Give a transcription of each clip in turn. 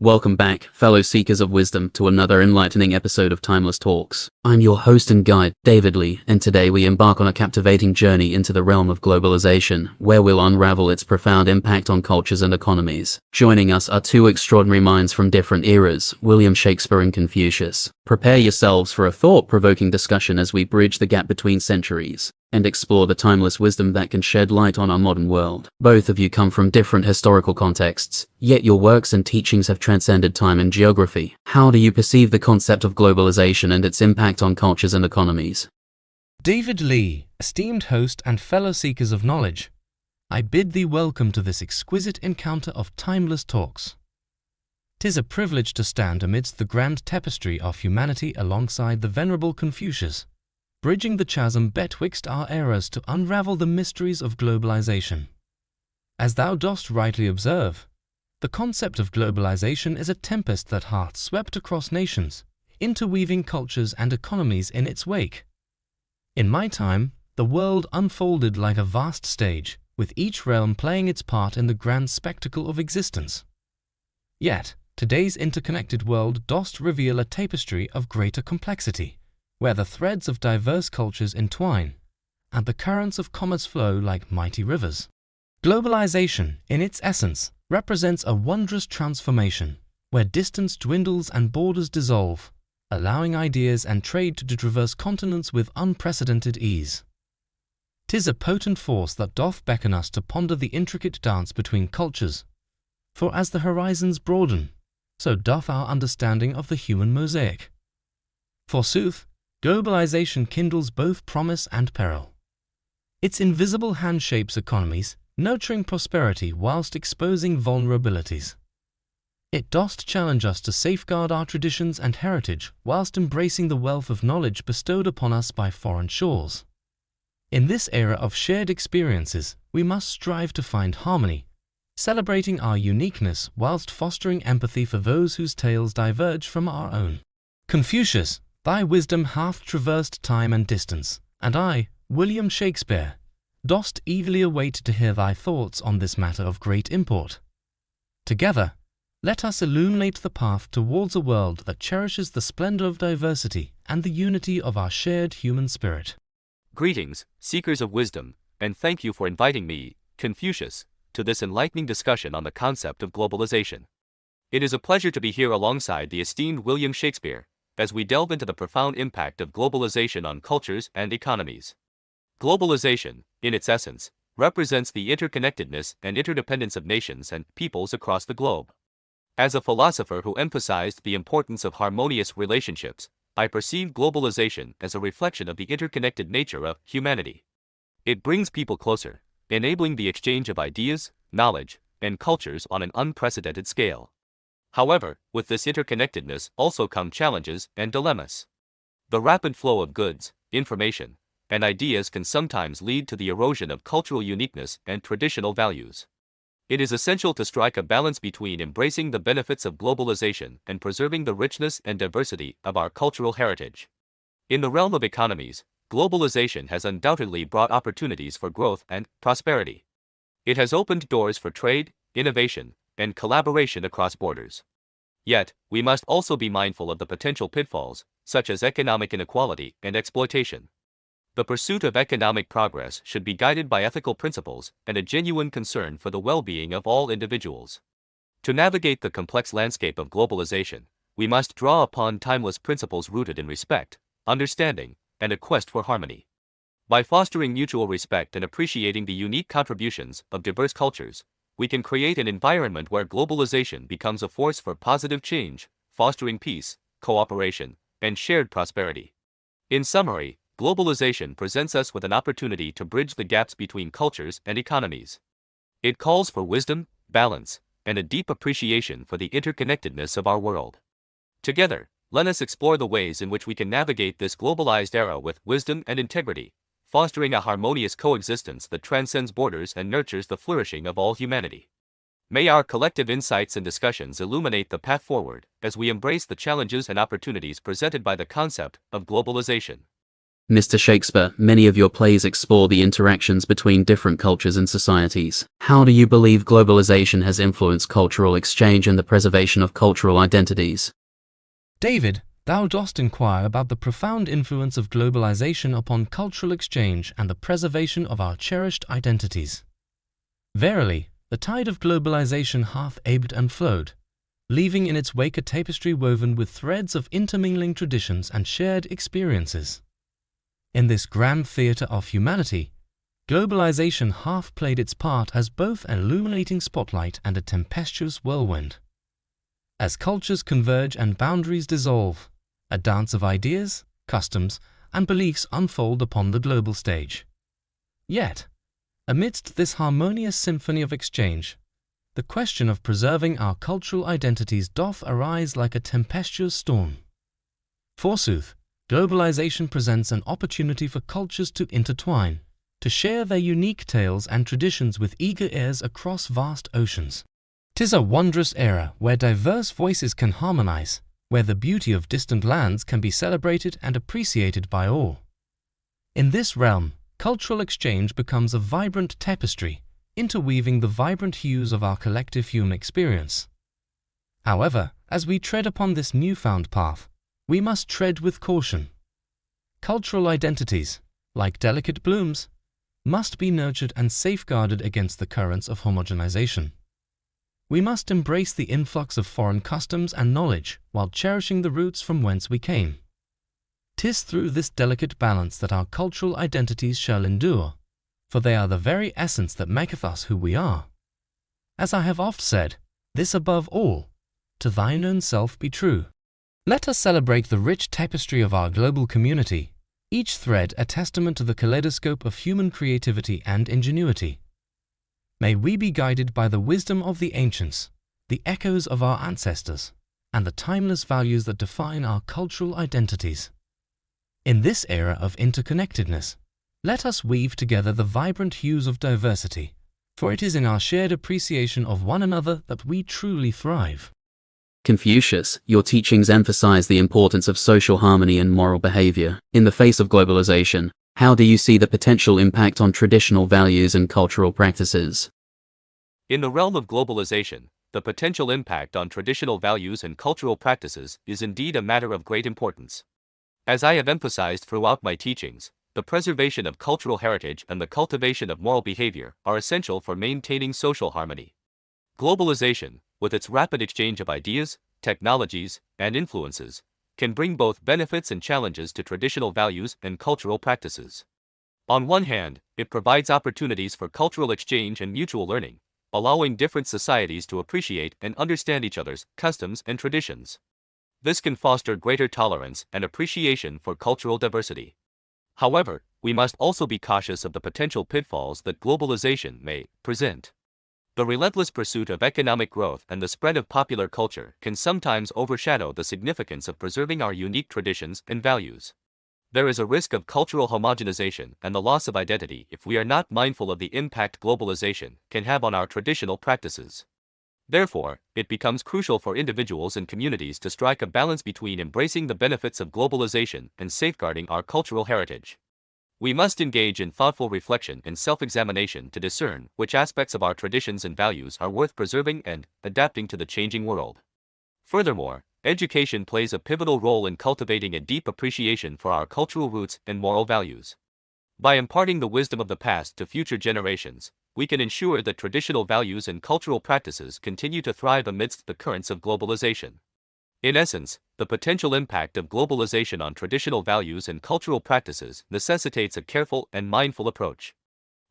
Welcome back, fellow seekers of wisdom, to another enlightening episode of Timeless Talks. I'm your host and guide, David Lee, and today we embark on a captivating journey into the realm of globalization, where we'll unravel its profound impact on cultures and economies. Joining us are two extraordinary minds from different eras, William Shakespeare and Confucius. Prepare yourselves for a thought-provoking discussion as we bridge the gap between centuries and explore the timeless wisdom that can shed light on our modern world. Both of you come from different historical contexts, yet your works and teachings have transcended time and geography. How do you perceive the concept of globalization and its impact on cultures and economies? David Lee, esteemed host and fellow seekers of knowledge, I bid thee welcome to this exquisite encounter of timeless talks. 'Tis a privilege to stand amidst the grand tapestry of humanity alongside the venerable Confucius, bridging the chasm betwixt our eras to unravel the mysteries of globalization. As thou dost rightly observe, the concept of globalization is a tempest that hath swept across nations, interweaving cultures and economies in its wake. In my time, the world unfolded like a vast stage, with each realm playing its part in the grand spectacle of existence. Yet, today's interconnected world dost reveal a tapestry of greater complexity, where the threads of diverse cultures entwine, and the currents of commerce flow like mighty rivers. Globalization, in its essence, represents a wondrous transformation, where distance dwindles and borders dissolve, allowing ideas and trade to traverse continents with unprecedented ease. 'Tis a potent force that doth beckon us to ponder the intricate dance between cultures, for as the horizons broaden, so doth our understanding of the human mosaic. Forsooth, globalization kindles both promise and peril. Its invisible hand shapes economies, nurturing prosperity whilst exposing vulnerabilities. It doth challenge us to safeguard our traditions and heritage whilst embracing the wealth of knowledge bestowed upon us by foreign shores. In this era of shared experiences, we must strive to find harmony, celebrating our uniqueness whilst fostering empathy for those whose tales diverge from our own. Confucius, thy wisdom hath traversed time and distance, and I, William Shakespeare, dost eagerly await to hear thy thoughts on this matter of great import. Together, let us illuminate the path towards a world that cherishes the splendor of diversity and the unity of our shared human spirit. Greetings, seekers of wisdom, and thank you for inviting me, Confucius, to this enlightening discussion on the concept of globalization. It is a pleasure to be here alongside the esteemed William Shakespeare, as we delve into the profound impact of globalization on cultures and economies. Globalization, in its essence, represents the interconnectedness and interdependence of nations and peoples across the globe. As a philosopher who emphasized the importance of harmonious relationships, I perceive globalization as a reflection of the interconnected nature of humanity. It brings people closer, enabling the exchange of ideas, knowledge, and cultures on an unprecedented scale. However, with this interconnectedness also come challenges and dilemmas. The rapid flow of goods, information, and ideas can sometimes lead to the erosion of cultural uniqueness and traditional values. It is essential to strike a balance between embracing the benefits of globalization and preserving the richness and diversity of our cultural heritage. In the realm of economies, globalization has undoubtedly brought opportunities for growth and prosperity. It has opened doors for trade, innovation, and collaboration across borders. Yet, we must also be mindful of the potential pitfalls, such as economic inequality and exploitation. The pursuit of economic progress should be guided by ethical principles and a genuine concern for the well-being of all individuals. To navigate the complex landscape of globalization, we must draw upon timeless principles rooted in respect, understanding, and a quest for harmony. By fostering mutual respect and appreciating the unique contributions of diverse cultures, we can create an environment where globalization becomes a force for positive change, fostering peace, cooperation, and shared prosperity. In summary, globalization presents us with an opportunity to bridge the gaps between cultures and economies. It calls for wisdom, balance, and a deep appreciation for the interconnectedness of our world. Together, let us explore the ways in which we can navigate this globalized era with wisdom and integrity, fostering a harmonious coexistence that transcends borders and nurtures the flourishing of all humanity. May our collective insights and discussions illuminate the path forward as we embrace the challenges and opportunities presented by the concept of globalization. Mr. Shakespeare, many of your plays explore the interactions between different cultures and societies. How do you believe globalization has influenced cultural exchange and the preservation of cultural identities? David, thou dost inquire about the profound influence of globalization upon cultural exchange and the preservation of our cherished identities. Verily, the tide of globalization hath ebbed and flowed, leaving in its wake a tapestry woven with threads of intermingling traditions and shared experiences. In this grand theatre of humanity, globalization hath played its part as both an illuminating spotlight and a tempestuous whirlwind. As cultures converge and boundaries dissolve, a dance of ideas, customs, and beliefs unfold upon the global stage. Yet, amidst this harmonious symphony of exchange, the question of preserving our cultural identities doth arise like a tempestuous storm. Forsooth, globalization presents an opportunity for cultures to intertwine, to share their unique tales and traditions with eager ears across vast oceans. 'Tis a wondrous era where diverse voices can harmonize, where the beauty of distant lands can be celebrated and appreciated by all. In this realm, cultural exchange becomes a vibrant tapestry, interweaving the vibrant hues of our collective human experience. However, as we tread upon this newfound path, we must tread with caution. Cultural identities, like delicate blooms, must be nurtured and safeguarded against the currents of homogenization. We must embrace the influx of foreign customs and knowledge while cherishing the roots from whence we came. 'Tis through this delicate balance that our cultural identities shall endure, for they are the very essence that maketh us who we are. As I have oft said, this above all, to thine own self be true. Let us celebrate the rich tapestry of our global community, each thread a testament to the kaleidoscope of human creativity and ingenuity. May we be guided by the wisdom of the ancients, the echoes of our ancestors, and the timeless values that define our cultural identities. In this era of interconnectedness, let us weave together the vibrant hues of diversity, for it is in our shared appreciation of one another that we truly thrive. Confucius, your teachings emphasize the importance of social harmony and moral behavior. In the face of globalization, how do you see the potential impact on traditional values and cultural practices? In the realm of globalization, the potential impact on traditional values and cultural practices is indeed a matter of great importance. As I have emphasized throughout my teachings, the preservation of cultural heritage and the cultivation of moral behavior are essential for maintaining social harmony. Globalization, with its rapid exchange of ideas, technologies, and influences, can bring both benefits and challenges to traditional values and cultural practices. On one hand, it provides opportunities for cultural exchange and mutual learning, allowing different societies to appreciate and understand each other's customs and traditions. This can foster greater tolerance and appreciation for cultural diversity. However, we must also be cautious of the potential pitfalls that globalization may present. The relentless pursuit of economic growth and the spread of popular culture can sometimes overshadow the significance of preserving our unique traditions and values. There is a risk of cultural homogenization and the loss of identity if we are not mindful of the impact globalization can have on our traditional practices. Therefore, it becomes crucial for individuals and communities to strike a balance between embracing the benefits of globalization and safeguarding our cultural heritage. We must engage in thoughtful reflection and self-examination to discern which aspects of our traditions and values are worth preserving and adapting to the changing world. Furthermore, education plays a pivotal role in cultivating a deep appreciation for our cultural roots and moral values. By imparting the wisdom of the past to future generations, we can ensure that traditional values and cultural practices continue to thrive amidst the currents of globalization. In essence, the potential impact of globalization on traditional values and cultural practices necessitates a careful and mindful approach.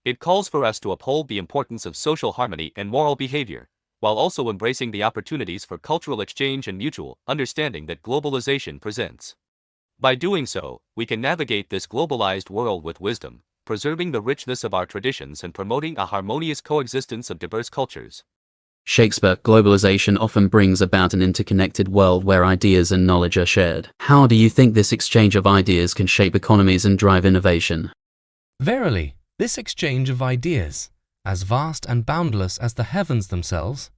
It calls for us to uphold the importance of social harmony and moral behavior, while also embracing the opportunities for cultural exchange and mutual understanding that globalization presents. By doing so, we can navigate this globalized world with wisdom, preserving the richness of our traditions and promoting a harmonious coexistence of diverse cultures. Shakespeare, globalization often brings about an interconnected world where ideas and knowledge are shared. How do you think this exchange of ideas can shape economies and drive innovation? Verily, this exchange of ideas, as vast and boundless as the heavens themselves,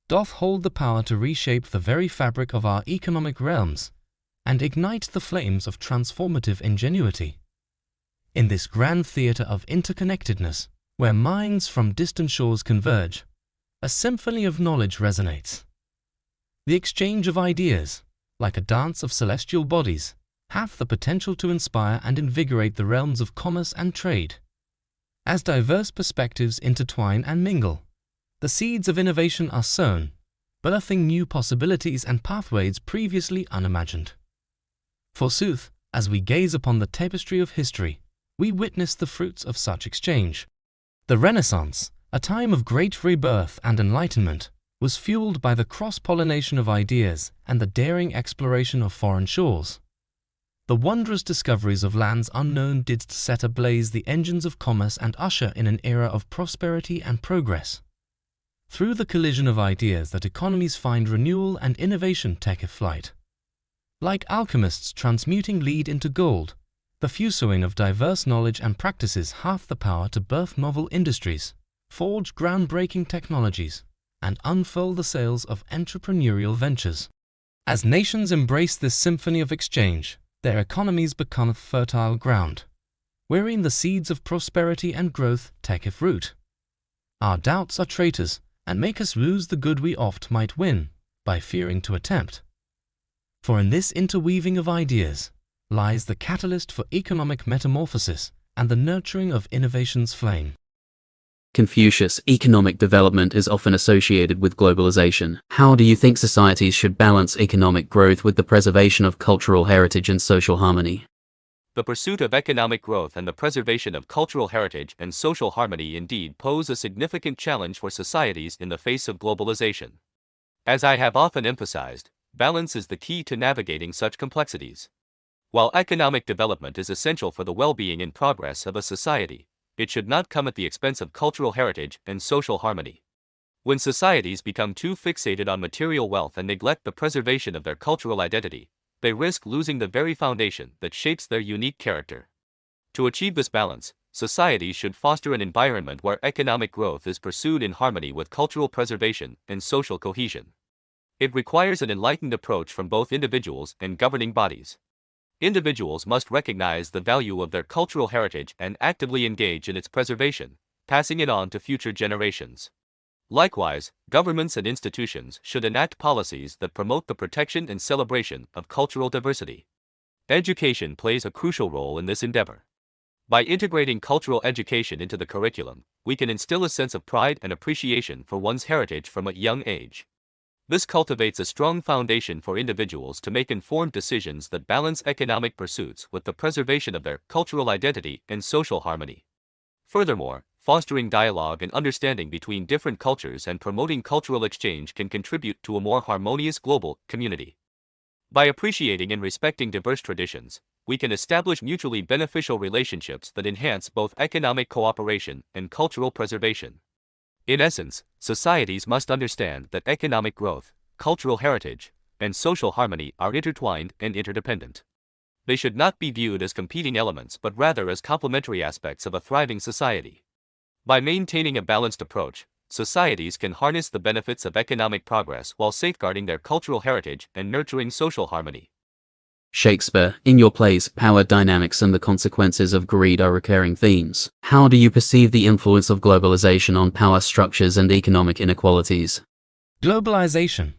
doth hold the power to reshape the very fabric of our economic realms and ignite the flames of transformative ingenuity. In this grand theatre of interconnectedness, where minds from distant shores converge, a symphony of knowledge resonates. The exchange of ideas, like a dance of celestial bodies, have the potential to inspire and invigorate the realms of commerce and trade. As diverse perspectives intertwine and mingle, the seeds of innovation are sown, birthing new possibilities and pathways previously unimagined. Forsooth, as we gaze upon the tapestry of history, we witness the fruits of such exchange. The Renaissance, a time of great rebirth and enlightenment, was fueled by the cross-pollination of ideas and the daring exploration of foreign shores. The wondrous discoveries of lands unknown did set ablaze the engines of commerce and usher in an era of prosperity and progress. Through the collision of ideas that economies find renewal and innovation taketh flight. Like alchemists transmuting lead into gold, the fusing of diverse knowledge and practices hath the power to birth novel industries, forge groundbreaking technologies, and unfurl the sails of entrepreneurial ventures. As nations embrace this symphony of exchange, their economies become fertile ground, wherein the seeds of prosperity and growth taketh root. Our doubts are traitors, and make us lose the good we oft might win, by fearing to attempt. For in this interweaving of ideas lies the catalyst for economic metamorphosis and the nurturing of innovation's flame. Confucius, economic development is often associated with globalization. How do you think societies should balance economic growth with the preservation of cultural heritage and social harmony? The pursuit of economic growth and the preservation of cultural heritage and social harmony indeed pose a significant challenge for societies in the face of globalization. As I have often emphasized, balance is the key to navigating such complexities. While economic development is essential for the well-being and progress of a society, it should not come at the expense of cultural heritage and social harmony. When societies become too fixated on material wealth and neglect the preservation of their cultural identity, they risk losing the very foundation that shapes their unique character. To achieve this balance, societies should foster an environment where economic growth is pursued in harmony with cultural preservation and social cohesion. It requires an enlightened approach from both individuals and governing bodies. Individuals must recognize the value of their cultural heritage and actively engage in its preservation, passing it on to future generations. Likewise, governments and institutions should enact policies that promote the protection and celebration of cultural diversity. Education plays a crucial role in this endeavor. By integrating cultural education into the curriculum, we can instill a sense of pride and appreciation for one's heritage from a young age. This cultivates a strong foundation for individuals to make informed decisions that balance economic pursuits with the preservation of their cultural identity and social harmony. Furthermore, fostering dialogue and understanding between different cultures and promoting cultural exchange can contribute to a more harmonious global community. By appreciating and respecting diverse traditions, we can establish mutually beneficial relationships that enhance both economic cooperation and cultural preservation. In essence, societies must understand that economic growth, cultural heritage, and social harmony are intertwined and interdependent. They should not be viewed as competing elements but rather as complementary aspects of a thriving society. By maintaining a balanced approach, societies can harness the benefits of economic progress while safeguarding their cultural heritage and nurturing social harmony. Shakespeare, in your plays, power dynamics and the consequences of greed are recurring themes. How do you perceive the influence of globalization on power structures and economic inequalities? Globalization,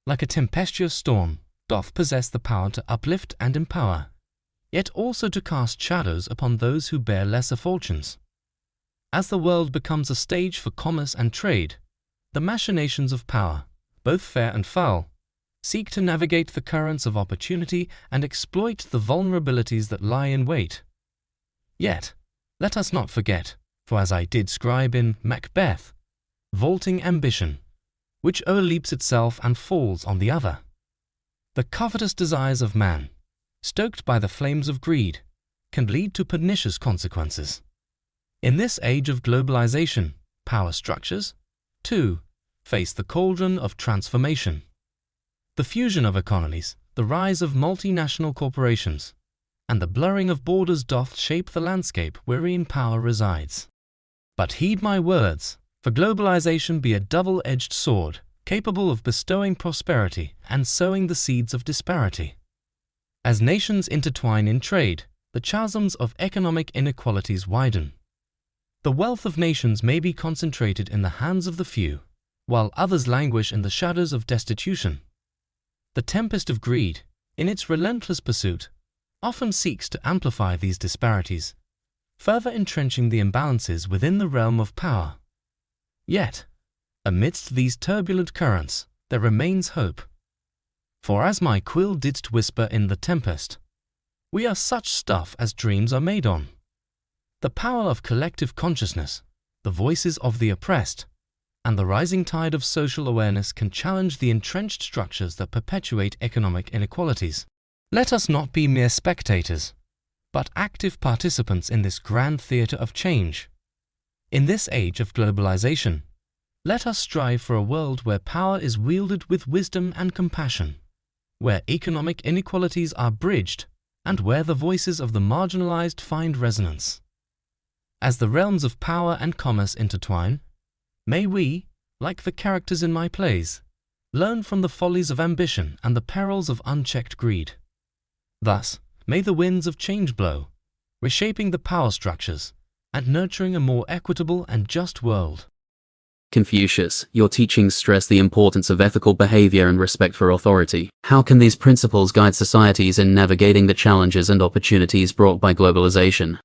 like a tempestuous storm, doth possess the power to uplift and empower, yet also to cast shadows upon those who bear lesser fortunes. As the world becomes a stage for commerce and trade, the machinations of power, both fair and foul, seek to navigate the currents of opportunity and exploit the vulnerabilities that lie in wait. Yet, let us not forget, for as I did scribe in Macbeth, vaulting ambition, which o'erleaps itself and falls on the other. The covetous desires of man, stoked by the flames of greed, can lead to pernicious consequences. In this age of globalization, power structures, too, face the cauldron of transformation. The fusion of economies, the rise of multinational corporations, and the blurring of borders doth shape the landscape wherein power resides. But heed my words, for globalization be a double-edged sword, capable of bestowing prosperity and sowing the seeds of disparity. As nations intertwine in trade, the chasms of economic inequalities widen. The wealth of nations may be concentrated in the hands of the few, while others languish in the shadows of destitution. The tempest of greed, in its relentless pursuit, often seeks to amplify these disparities, further entrenching the imbalances within the realm of power. Yet, amidst these turbulent currents, there remains hope. For as my quill didst whisper in the tempest, we are such stuff as dreams are made on. The power of collective consciousness, the voices of the oppressed, and the rising tide of social awareness can challenge the entrenched structures that perpetuate economic inequalities. Let us not be mere spectators, but active participants in this grand theatre of change. In this age of globalization, let us strive for a world where power is wielded with wisdom and compassion, where economic inequalities are bridged, and where the voices of the marginalized find resonance. As the realms of power and commerce intertwine, may we, like the characters in my plays, learn from the follies of ambition and the perils of unchecked greed. Thus, may the winds of change blow, reshaping the power structures and nurturing a more equitable and just world. Confucius, your teachings stress the importance of ethical behavior and respect for authority. How can these principles guide societies in navigating the challenges and opportunities brought by globalization?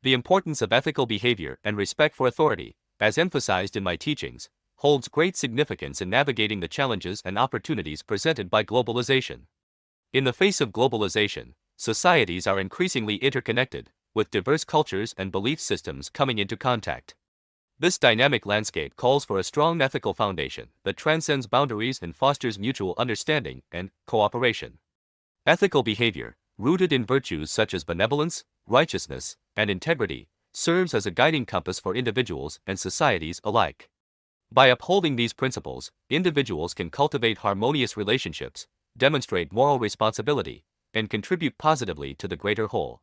The importance of ethical behavior and respect for authority, as emphasized in my teachings, holds great significance in navigating the challenges and opportunities presented by globalization. In the face of globalization, societies are increasingly interconnected, with diverse cultures and belief systems coming into contact. This dynamic landscape calls for a strong ethical foundation that transcends boundaries and fosters mutual understanding and cooperation. Ethical behavior, rooted in virtues such as benevolence, righteousness, and integrity, serves as a guiding compass for individuals and societies alike. By upholding these principles, individuals can cultivate harmonious relationships, demonstrate moral responsibility, and contribute positively to the greater whole.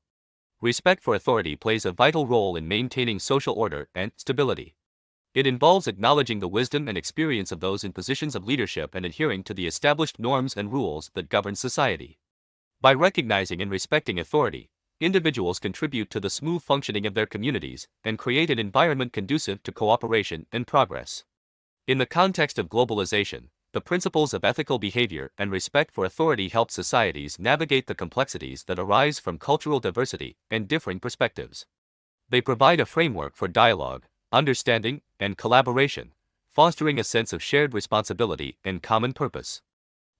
Respect for authority plays a vital role in maintaining social order and stability. It involves acknowledging the wisdom and experience of those in positions of leadership and adhering to the established norms and rules that govern society. By recognizing and respecting authority, individuals contribute to the smooth functioning of their communities and create an environment conducive to cooperation and progress. In the context of globalization, the principles of ethical behavior and respect for authority help societies navigate the complexities that arise from cultural diversity and differing perspectives. They provide a framework for dialogue, understanding, and collaboration, fostering a sense of shared responsibility and common purpose.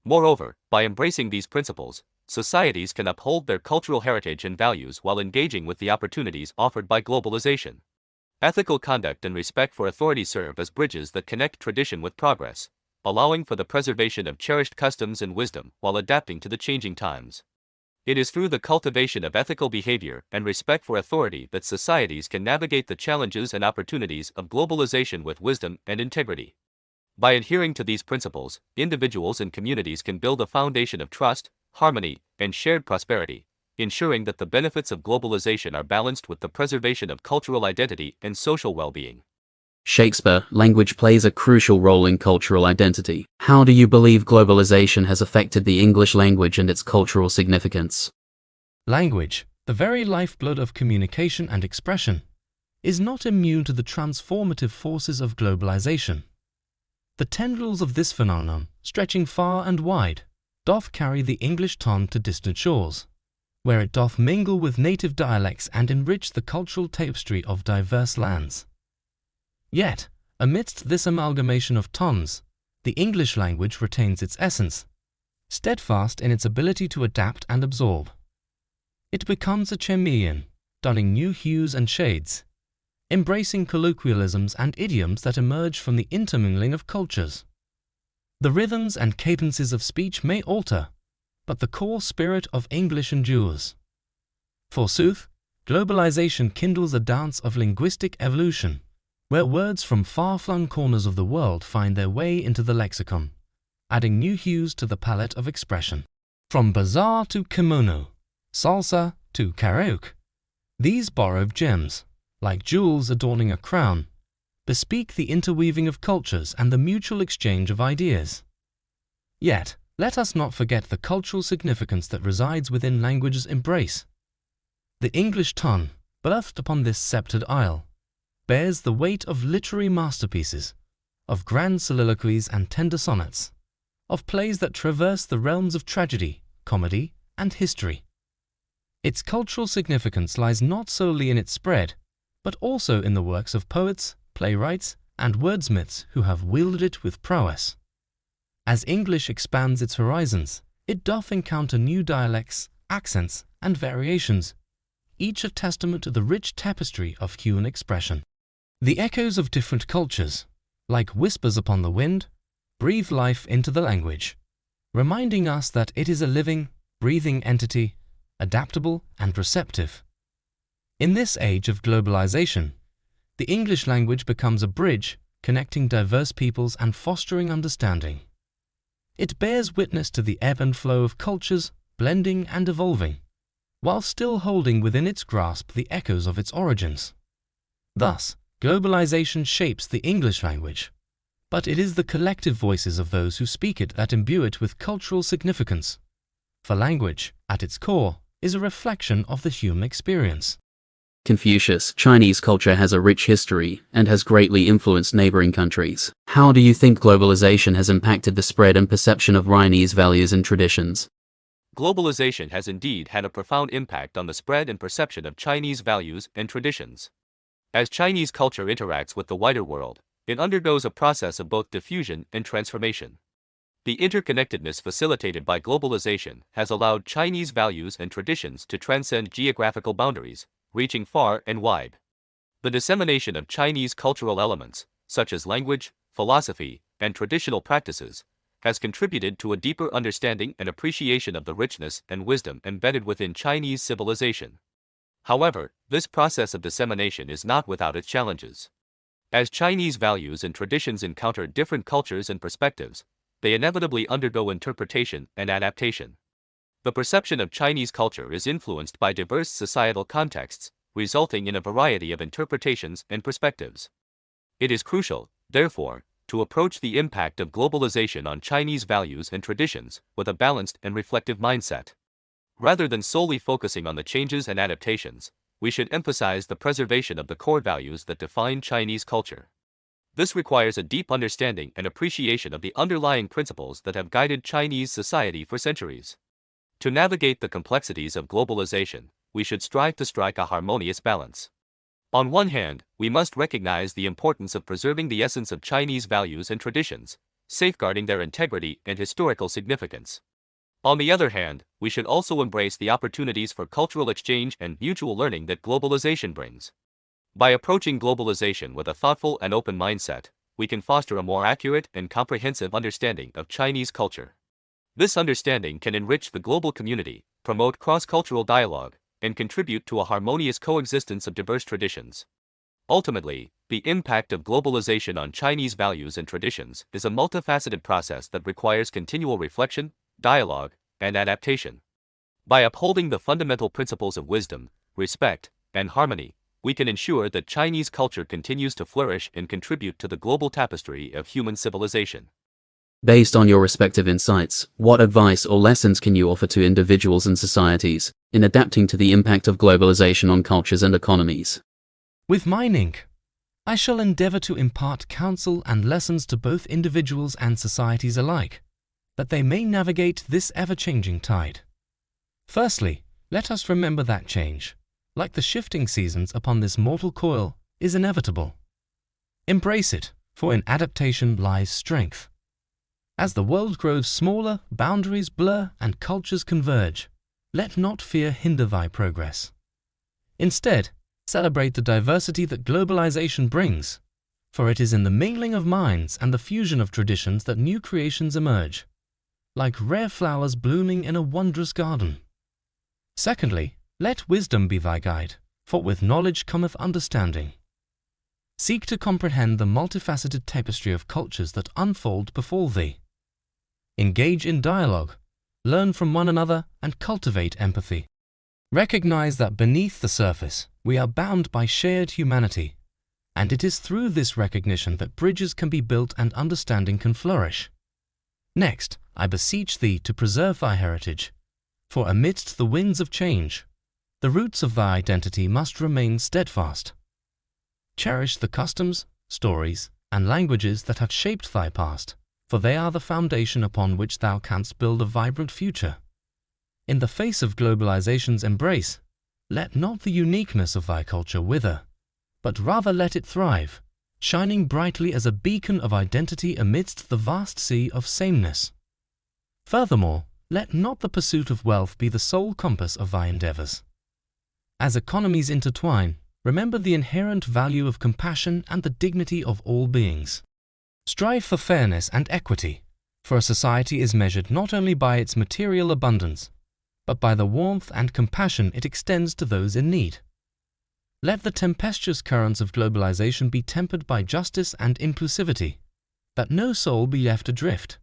Moreover, by embracing these principles, societies can uphold their cultural heritage and values while engaging with the opportunities offered by globalization. Ethical conduct and respect for authority serve as bridges that connect tradition with progress, allowing for the preservation of cherished customs and wisdom while adapting to the changing times. It is through the cultivation of ethical behavior and respect for authority that societies can navigate the challenges and opportunities of globalization with wisdom and integrity. By adhering to these principles, individuals and communities can build a foundation of trust, harmony, and shared prosperity, ensuring that the benefits of globalization are balanced with the preservation of cultural identity and social well-being. Shakespeare, language plays a crucial role in cultural identity. How do you believe globalization has affected the English language and its cultural significance? Language, the very lifeblood of communication and expression, is not immune to the transformative forces of globalization. The tendrils of this phenomenon, stretching far and wide, doth carry the English tongue to distant shores, where it doth mingle with native dialects and enrich the cultural tapestry of diverse lands. Yet, amidst this amalgamation of tongues, the English language retains its essence, steadfast in its ability to adapt and absorb. It becomes a chameleon, donning new hues and shades, embracing colloquialisms and idioms that emerge from the intermingling of cultures. The rhythms and cadences of speech may alter, but the core spirit of English endures. Forsooth, globalization kindles a dance of linguistic evolution, where words from far-flung corners of the world find their way into the lexicon, adding new hues to the palette of expression. From bazaar to kimono, salsa to karaoke, these borrowed gems, like jewels adorning a crown, bespeak the interweaving of cultures and the mutual exchange of ideas. Yet, let us not forget the cultural significance that resides within language's embrace. The English tongue, birthed upon this sceptred isle, bears the weight of literary masterpieces, of grand soliloquies and tender sonnets, of plays that traverse the realms of tragedy, comedy, and history. Its cultural significance lies not solely in its spread, but also in the works of poets, playwrights, and wordsmiths who have wielded it with prowess. As English expands its horizons, it doth encounter new dialects, accents, and variations, each a testament to the rich tapestry of human expression. The echoes of different cultures, like whispers upon the wind, breathe life into the language, reminding us that it is a living, breathing entity, adaptable and receptive. In this age of globalization, the English language becomes a bridge connecting diverse peoples and fostering understanding. It bears witness to the ebb and flow of cultures, blending and evolving, while still holding within its grasp the echoes of its origins. Thus, globalization shapes the English language, but it is the collective voices of those who speak it that imbue it with cultural significance. For language, at its core, is a reflection of the human experience. Confucius, Chinese culture has a rich history and has greatly influenced neighboring countries. How do you think globalization has impacted the spread and perception of Chinese values and traditions? Globalization has indeed had a profound impact on the spread and perception of Chinese values and traditions. As Chinese culture interacts with the wider world, it undergoes a process of both diffusion and transformation. The interconnectedness facilitated by globalization has allowed Chinese values and traditions to transcend geographical boundaries, reaching far and wide. The dissemination of Chinese cultural elements, such as language, philosophy, and traditional practices, has contributed to a deeper understanding and appreciation of the richness and wisdom embedded within Chinese civilization. However, this process of dissemination is not without its challenges. As Chinese values and traditions encounter different cultures and perspectives, they inevitably undergo interpretation and adaptation. The perception of Chinese culture is influenced by diverse societal contexts, resulting in a variety of interpretations and perspectives. It is crucial, therefore, to approach the impact of globalization on Chinese values and traditions with a balanced and reflective mindset. Rather than solely focusing on the changes and adaptations, we should emphasize the preservation of the core values that define Chinese culture. This requires a deep understanding and appreciation of the underlying principles that have guided Chinese society for centuries. To navigate the complexities of globalization, we should strive to strike a harmonious balance. On one hand, we must recognize the importance of preserving the essence of Chinese values and traditions, safeguarding their integrity and historical significance. On the other hand, we should also embrace the opportunities for cultural exchange and mutual learning that globalization brings. By approaching globalization with a thoughtful and open mindset, we can foster a more accurate and comprehensive understanding of Chinese culture. This understanding can enrich the global community, promote cross-cultural dialogue, and contribute to a harmonious coexistence of diverse traditions. Ultimately, the impact of globalization on Chinese values and traditions is a multifaceted process that requires continual reflection, dialogue, and adaptation. By upholding the fundamental principles of wisdom, respect, and harmony, we can ensure that Chinese culture continues to flourish and contribute to the global tapestry of human civilization. Based on your respective insights, what advice or lessons can you offer to individuals and societies in adapting to the impact of globalization on cultures and economies? With mine ink, I shall endeavor to impart counsel and lessons to both individuals and societies alike, that they may navigate this ever-changing tide. Firstly, let us remember that change, like the shifting seasons upon this mortal coil, is inevitable. Embrace it, for in adaptation lies strength. As the world grows smaller, boundaries blur, and cultures converge, let not fear hinder thy progress. Instead, celebrate the diversity that globalization brings, for it is in the mingling of minds and the fusion of traditions that new creations emerge, like rare flowers blooming in a wondrous garden. Secondly, let wisdom be thy guide, for with knowledge cometh understanding. Seek to comprehend the multifaceted tapestry of cultures that unfold before thee. Engage in dialogue, learn from one another, and cultivate empathy. Recognize that beneath the surface, we are bound by shared humanity, and it is through this recognition that bridges can be built and understanding can flourish. Next, I beseech thee to preserve thy heritage, for amidst the winds of change, the roots of thy identity must remain steadfast. Cherish the customs, stories, and languages that have shaped thy past, for they are the foundation upon which thou canst build a vibrant future. In the face of globalization's embrace, let not the uniqueness of thy culture wither, but rather let it thrive, shining brightly as a beacon of identity amidst the vast sea of sameness. Furthermore, let not the pursuit of wealth be the sole compass of thy endeavors. As economies intertwine, remember the inherent value of compassion and the dignity of all beings. Strive for fairness and equity, for a society is measured not only by its material abundance, but by the warmth and compassion it extends to those in need. Let the tempestuous currents of globalization be tempered by justice and inclusivity, that no soul be left adrift.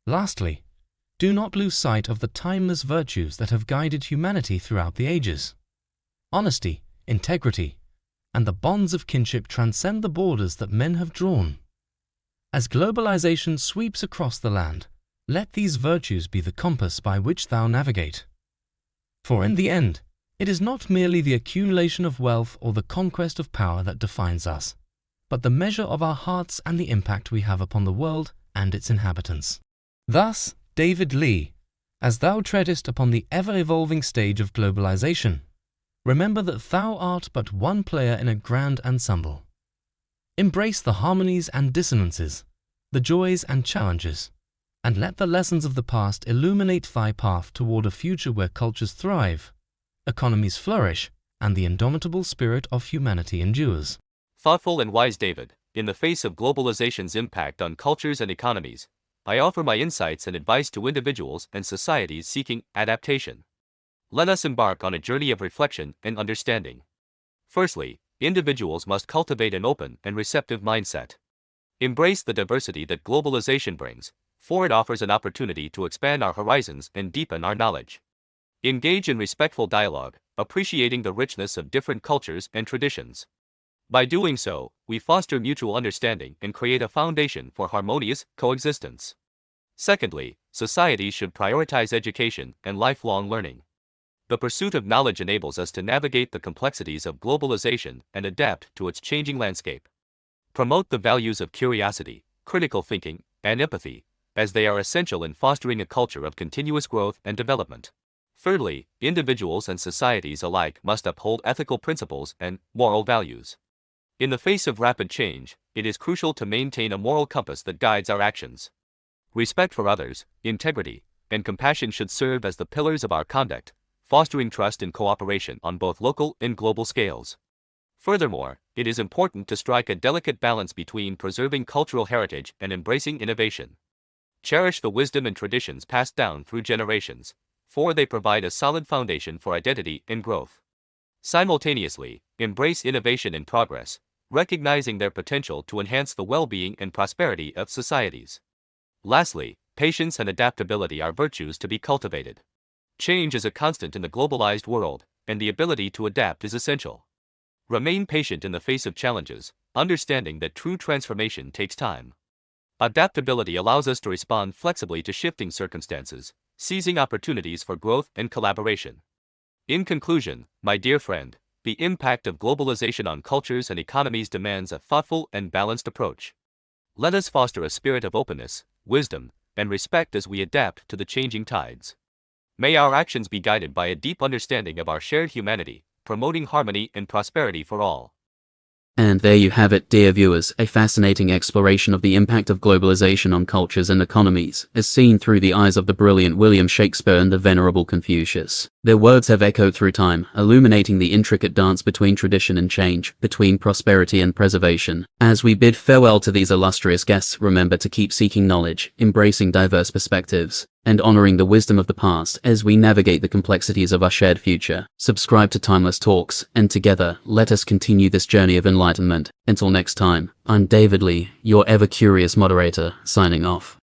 Lastly, do not lose sight of the timeless virtues that have guided humanity throughout the ages. Honesty, integrity, and the bonds of kinship transcend the borders that men have drawn. As globalization sweeps across the land, let these virtues be the compass by which thou navigate. For in the end, it is not merely the accumulation of wealth or the conquest of power that defines us, but the measure of our hearts and the impact we have upon the world and its inhabitants. Thus, David Lee, as thou treadest upon the ever-evolving stage of globalization, remember that thou art but one player in a grand ensemble. Embrace the harmonies and dissonances, the joys and challenges, and let the lessons of the past illuminate thy path toward a future where cultures thrive, economies flourish, and the indomitable spirit of humanity endures. Thoughtful and wise David, in the face of globalization's impact on cultures and economies, I offer my insights and advice to individuals and societies seeking adaptation. Let us embark on a journey of reflection and understanding. Firstly, individuals must cultivate an open and receptive mindset. Embrace the diversity that globalization brings, for it offers an opportunity to expand our horizons and deepen our knowledge. Engage in respectful dialogue, appreciating the richness of different cultures and traditions. By doing so, we foster mutual understanding and create a foundation for harmonious coexistence. Secondly, societies should prioritize education and lifelong learning. The pursuit of knowledge enables us to navigate the complexities of globalization and adapt to its changing landscape. Promote the values of curiosity, critical thinking, and empathy, as they are essential in fostering a culture of continuous growth and development. Thirdly, individuals and societies alike must uphold ethical principles and moral values. In the face of rapid change, it is crucial to maintain a moral compass that guides our actions. Respect for others, integrity, and compassion should serve as the pillars of our conduct, fostering trust and cooperation on both local and global scales. Furthermore, it is important to strike a delicate balance between preserving cultural heritage and embracing innovation. Cherish the wisdom and traditions passed down through generations, for they provide a solid foundation for identity and growth. Simultaneously, embrace innovation and progress, recognizing their potential to enhance the well-being and prosperity of societies. Lastly, patience and adaptability are virtues to be cultivated. Change is a constant in the globalized world, and the ability to adapt is essential. Remain patient in the face of challenges, understanding that true transformation takes time. Adaptability allows us to respond flexibly to shifting circumstances, seizing opportunities for growth and collaboration. In conclusion, my dear friend, the impact of globalization on cultures and economies demands a thoughtful and balanced approach. Let us foster a spirit of openness, wisdom, and respect as we adapt to the changing tides. May our actions be guided by a deep understanding of our shared humanity, promoting harmony and prosperity for all. And there you have it, dear viewers, a fascinating exploration of the impact of globalization on cultures and economies, as seen through the eyes of the brilliant William Shakespeare and the venerable Confucius. Their words have echoed through time, illuminating the intricate dance between tradition and change, between prosperity and preservation. As we bid farewell to these illustrious guests, remember to keep seeking knowledge, embracing diverse perspectives, and honoring the wisdom of the past as we navigate the complexities of our shared future. Subscribe to Timeless Talks, and together, let us continue this journey of enlightenment. Until next time, I'm David Lee, your ever-curious moderator, signing off.